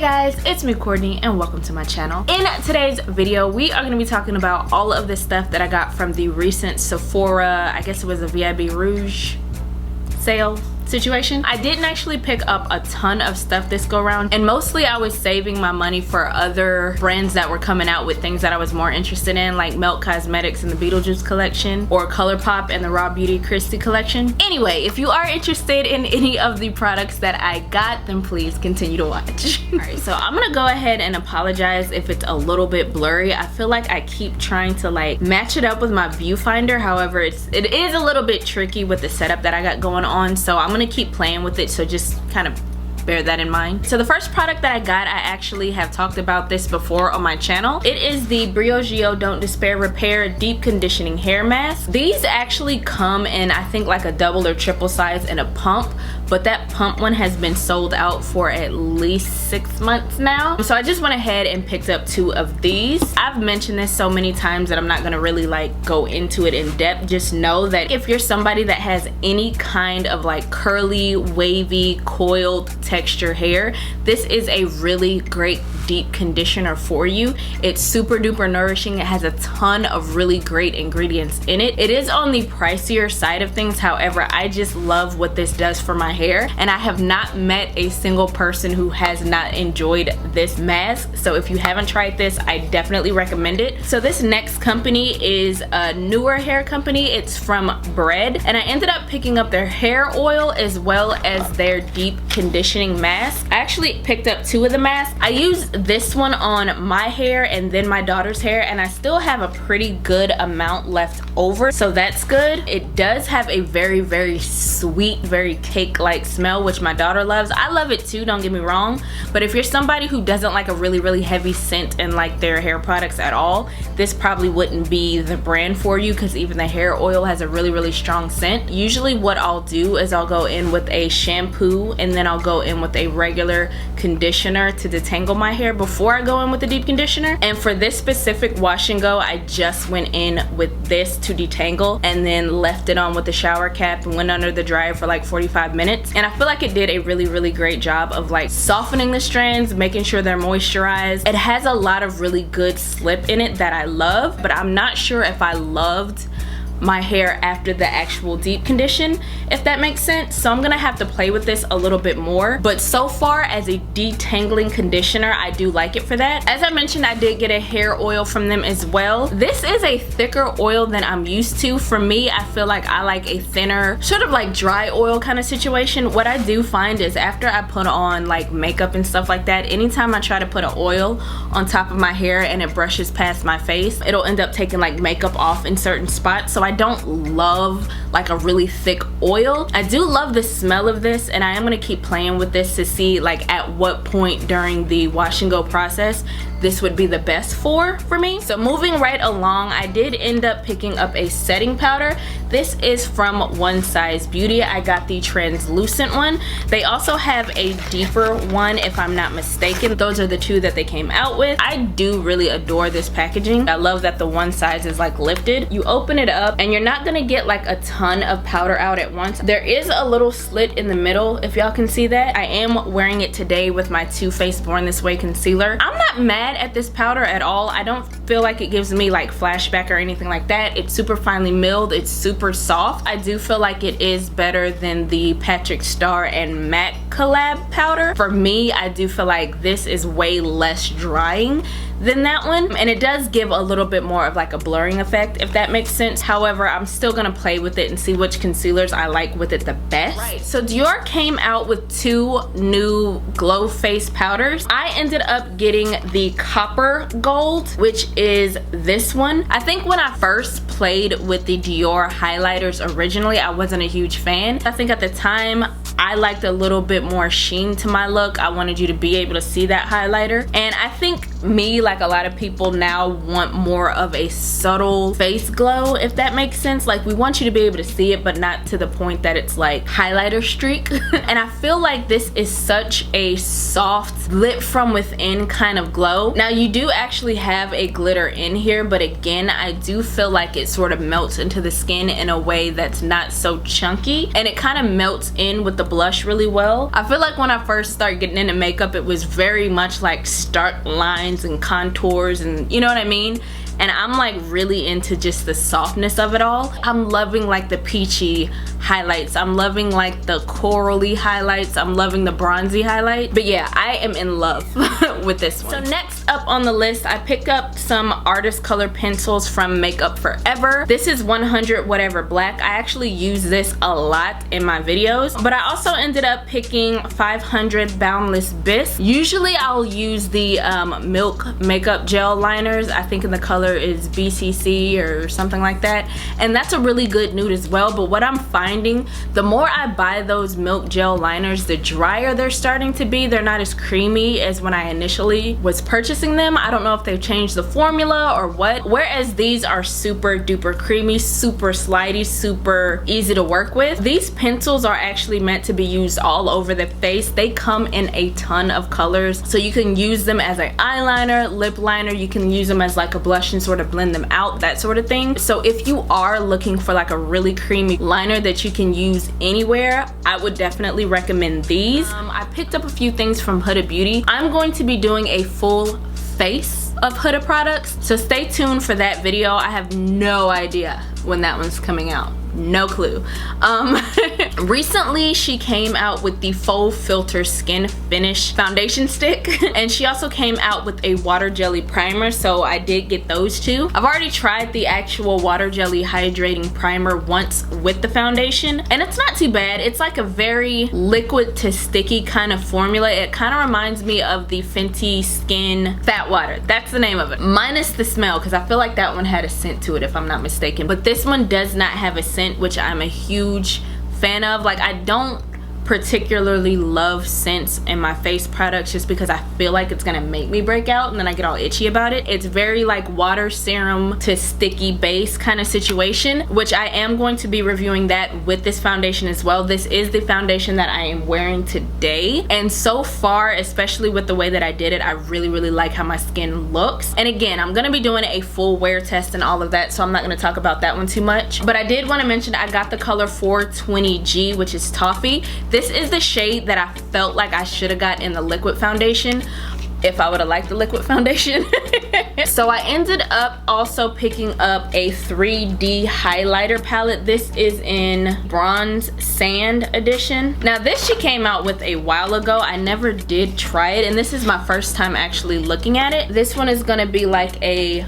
Hey guys, it's me Courtney and welcome to my channel. In today's video, we are going to be talking about all of this stuff that I got from the recent Sephora, I guess it was a VIB Rouge Sale Situation. I didn't actually pick up a ton of stuff this go around, and mostly I was saving my money for other brands that were coming out with things that I was more interested in, like Melt Cosmetics and the BeelteJuice Collection, or Colourpop and the RawBeautyKristi Collection. Anyway, if you are interested in any of the products that I got, then please continue to watch. Alright, so I'm gonna go ahead and apologize if it's a little bit blurry. I feel like I keep trying to like match it up with my viewfinder. However, it is a little bit tricky with the setup that I got going on, so I'm gonna keep playing with it, so just kind of bear that in mind. So the first product that I got, I actually have talked about this before on my channel. It is the Briogeo Don't Despair Repair Deep Conditioning Hair Mask. These actually come in, I think, like a double or triple size in a pump, but that pump one has been sold out for at least 6 months now. So I just went ahead and picked up 2 of these. I've mentioned this so many times that I'm not gonna really like go into it in depth. Just know that if you're somebody that has any kind of like curly, wavy, coiled texture hair, this is a really great deep conditioner for you. It's super duper nourishing. It has a ton of really great ingredients in it. It is on the pricier side of things. However, I just love what this does for my hair, and I have not met a single person who has not enjoyed this mask. So if you haven't tried this, I definitely recommend it. So this next company is a newer hair company. It's from Bread, and I ended up picking up their hair oil as well as their deep conditioning mask. I actually picked up 2 of the masks. I used this one on my hair and then my daughter's hair, and I still have a pretty good amount left over, so that's good. It does have a very, very sweet, very cake-like smell, which my daughter loves. I love it too, don't get me wrong, but if you're somebody who doesn't like a really, really heavy scent in like their hair products at all, this probably wouldn't be the brand for you, because even the hair oil has a really, really strong scent. Usually what I'll do is I'll go in with a shampoo and then I'll go in with a regular conditioner to detangle my hair before I go in with the deep conditioner. And for this specific wash and go, I just went in with this to detangle and then left it on with the shower cap and went under the dryer for like 45 minutes. And I feel like it did a really, really great job of like softening the strands, making sure they're moisturized. It has a lot of really good slip in it that I love, but I'm not sure if I loved my hair after the actual deep condition, if that makes sense. So I'm gonna have to play with this a little bit more, but so far as a detangling conditioner, I do like it for that. As I mentioned, I did get a hair oil from them as well. This is a thicker oil than I'm used to. For me, I feel like I like a thinner, sort of like dry oil kind of situation. What I do find is after I put on like makeup and stuff like that, anytime I try to put an oil on top of my hair and it brushes past my face, it'll end up taking like makeup off in certain spots. So I don't love like a really thick oil. I do love the smell of this, and I am going to keep playing with this to see like at what point during the wash and go process this would be the best for me. So moving right along, I did end up picking up a setting powder. This is from One Size Beauty. I got the translucent one. They also have a deeper one if I'm not mistaken. Those are the 2 that they came out with. I do really adore this packaging. I love that the one size is like lifted. You open it up and you're not gonna get like a ton of powder out at once. There is a little slit in the middle, if y'all can see that. I am wearing it today with my Too Faced Born This Way concealer. I'm not mad at this powder at all. I don't feel like it gives me like flashback or anything like that. It's super finely milled. It's super soft. I do feel like it is better than the Patrick Star and MAC collab powder. For me, I do feel like this is way less drying than that one, and it does give a little bit more of like a blurring effect, if that makes sense. However, I'm still gonna play with it and see which concealers I like with it the best. Right, so Dior came out with 2 new glow face powders. I ended up getting the Copper Gold, which is this one. I think when I first played with the Dior highlighters originally, I wasn't a huge fan. I think at the time I liked a little bit more sheen to my look. I wanted you to be able to see that highlighter, and I think me, like a lot of people now, want more of a subtle face glow, if that makes sense. Like, we want you to be able to see it, but not to the point that it's like highlighter streak. And I feel like this is such a soft, lit from within kind of glow. Now, you do actually have a glitter in here, but again, I do feel like it sort of melts into the skin in a way that's not so chunky, and it kind of melts in with the blush really well. I feel like when I first started getting into makeup, it was very much like stark lines and contours, and you know what I mean? And I'm like really into just the softness of it all. I'm loving like the peachy highlights. I'm loving like the corally highlights. I'm loving the bronzy highlight. But yeah, I am in love with this one. So next up on the list, I picked up some artist color pencils from Makeup Forever. This is 100 Whatever Black. I actually use this a lot in my videos. But I also ended up picking 500 Boundless Bisque. Usually I'll use the Milk makeup gel liners. I think in the color is BCC or something like that, and that's a really good nude as well. But what I'm finding, the more I buy those Milk gel liners, the drier they're starting to be. They're not as creamy as when I initially was purchasing them. I don't know if they've changed the formula or what, whereas these are super duper creamy, super slidey, super easy to work with. These pencils are actually meant to be used all over the face. They come in a ton of colors, so you can use them as an eyeliner, lip liner, you can use them as like a blush and sort of blend them out, that sort of thing. So if you are looking for like a really creamy liner that you can use anywhere, I would definitely recommend these. I picked up a few things from Huda Beauty. I'm going to be doing a full face of Huda products, so stay tuned for that video. I have no idea when that one's coming out. No clue. Recently she came out with the Faux Filter Skin Finish foundation stick, and she also came out with a water jelly primer, so I did get those two. I've already tried the actual water jelly hydrating primer once with the foundation, and it's not too bad. It's like a very liquid to sticky kind of formula. It kind of reminds me of the Fenty Skin Fat Water. That's the name of it, minus the smell, because I feel like that one had a scent to it if I'm not mistaken, but this one does not have a scent, which I'm a huge fan of. Like, I don't particularly love scents in my face products just because I feel like it's gonna make me break out and then I get all itchy about it. It's very like water serum to sticky base kind of situation, which I am going to be reviewing that with this foundation as well. This is the foundation that I am wearing today, and so far, especially with the way that I did it, I really like how my skin looks. And again, I'm gonna be doing a full wear test and all of that, so I'm not gonna talk about that one too much. But I did want to mention I got the color 420G, which is Toffee. This is the shade that I felt like I should have got in the liquid foundation if I would have liked the liquid foundation. So I ended up also picking up a 3D highlighter palette. This is in Bronze Sand edition. Now this she came out with a while ago. I never did try it, and this is my first time actually looking at it. This one is gonna be like a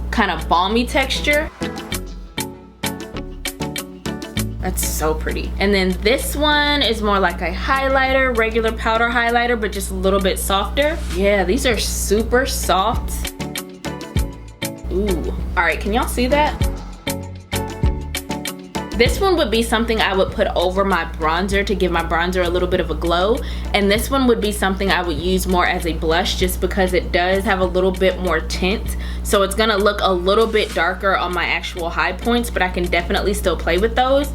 kind of balmy texture. That's so pretty. And then this one is more like a highlighter, regular powder highlighter, but just a little bit softer. Yeah, these are super soft. Ooh, all right, can y'all see that? This one would be something I would put over my bronzer to give my bronzer a little bit of a glow. And this one would be something I would use more as a blush just because it does have a little bit more tint. So it's gonna look a little bit darker on my actual high points, but I can definitely still play with those.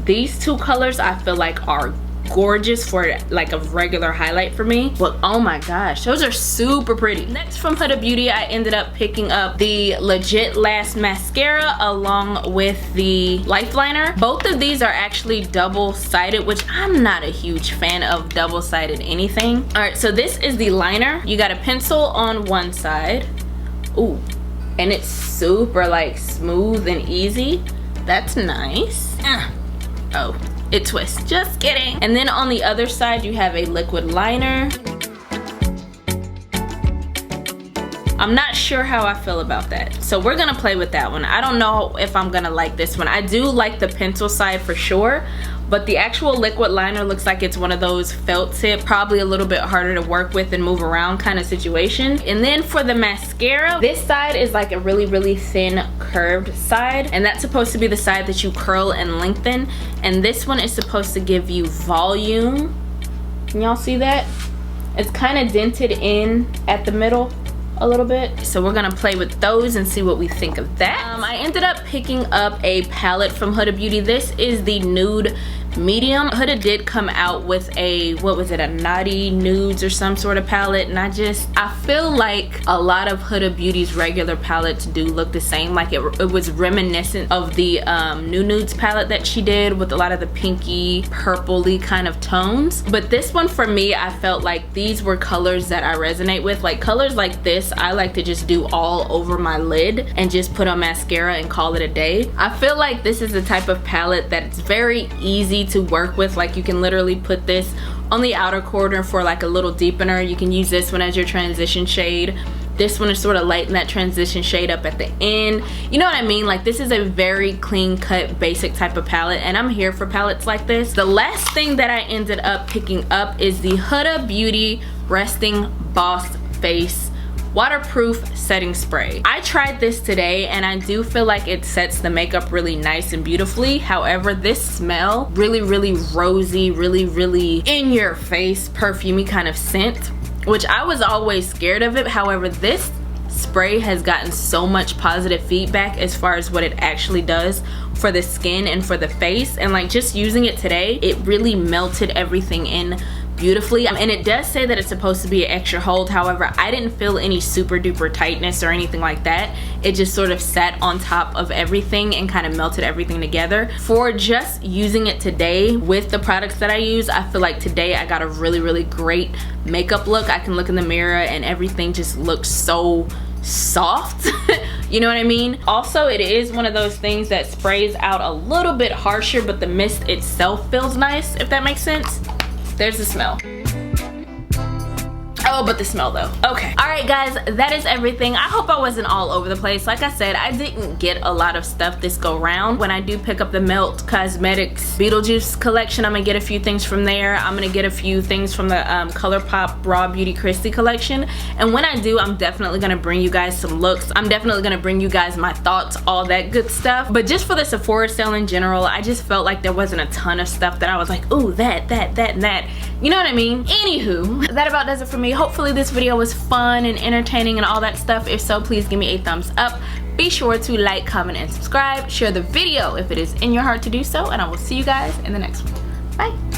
These two colors I feel like are gorgeous for like a regular highlight for me. But oh my gosh, those are super pretty. Next from Huda Beauty, I ended up picking up the Legit Last mascara along with the Life Liner. Both of these are actually double-sided, which I'm not a huge fan of double-sided anything. All right, so this is the liner. You got a pencil on one side. Ooh, and it's super like smooth and easy. That's nice. Oh, it twists, just kidding. And then on the other side you have a liquid liner. I'm not sure how I feel about that, so we're gonna play with that one. I don't know if I'm gonna like this one. I do like the pencil side for sure, but the actual liquid liner looks like it's one of those felt tip, probably a little bit harder to work with and move around kind of situation. And then for the mascara, this side is like a really thin curved side, and that's supposed to be the side that you curl and lengthen, and this one is supposed to give you volume. Can y'all see that? It's kind of dented in at the middle a little bit. So we're gonna play with those and see what we think of that. I ended up picking up a palette from Huda Beauty. This is the nude medium. Huda did come out with a, what was it, a naughty nudes or some sort of palette, and I feel like a lot of Huda Beauty's regular palettes do look the same. Like it was reminiscent of the new nudes palette that she did with a lot of the pinky purpley kind of tones. But this one for me, I felt like these were colors that I resonate with. Like colors like this, I like to just do all over my lid and just put on mascara and call it a day. I feel like this is the type of palette that's very easy to work with. Like you can literally put this on the outer corner for like a little deepener. You can use this one as your transition shade. This one is sort of lighten that transition shade up at the end. You know what I mean? Like this is a very clean cut basic type of palette, and I'm here for palettes like this. The last thing that I ended up picking up is the Huda Beauty Resting Boss Face waterproof setting spray. I tried this today and I do feel like it sets the makeup really nice and beautifully. However, this smell, really rosy, really in your face perfumey kind of scent, which I was always scared of it. However, this spray has gotten so much positive feedback as far as what it actually does for the skin and for the face, and like just using it today, it really melted everything in beautifully. And it does say that it's supposed to be an extra hold. However, I didn't feel any super duper tightness or anything like that. It just sort of sat on top of everything and kind of melted everything together. For just using it today with the products that I use, I feel like today I got a really great makeup look. I can look in the mirror and everything just looks so soft. You know what I mean? Also, it is one of those things that sprays out a little bit harsher, but the mist itself feels nice, if that makes sense. There's the smell. Oh, but the smell though. Okay. All right, guys, that is everything. I hope I wasn't all over the place. Like I said, I didn't get a lot of stuff this go round. When I do pick up the Melt Cosmetics BeelteJuice collection, I'm gonna get a few things from there. I'm gonna get a few things from the Colourpop RawBeautyKristi Collection. And when I do, I'm definitely gonna bring you guys some looks. I'm definitely gonna bring you guys my thoughts, all that good stuff. But just for the Sephora sale in general, I just felt like there wasn't a ton of stuff that I was like, ooh, that, and that. You know what I mean? Anywho, that about does it for me. Hopefully this video was fun and entertaining and all that stuff. If so, please give me a thumbs up. Be sure to like, comment, and subscribe. Share the video if it is in your heart to do so, and I will see you guys in the next one. Bye.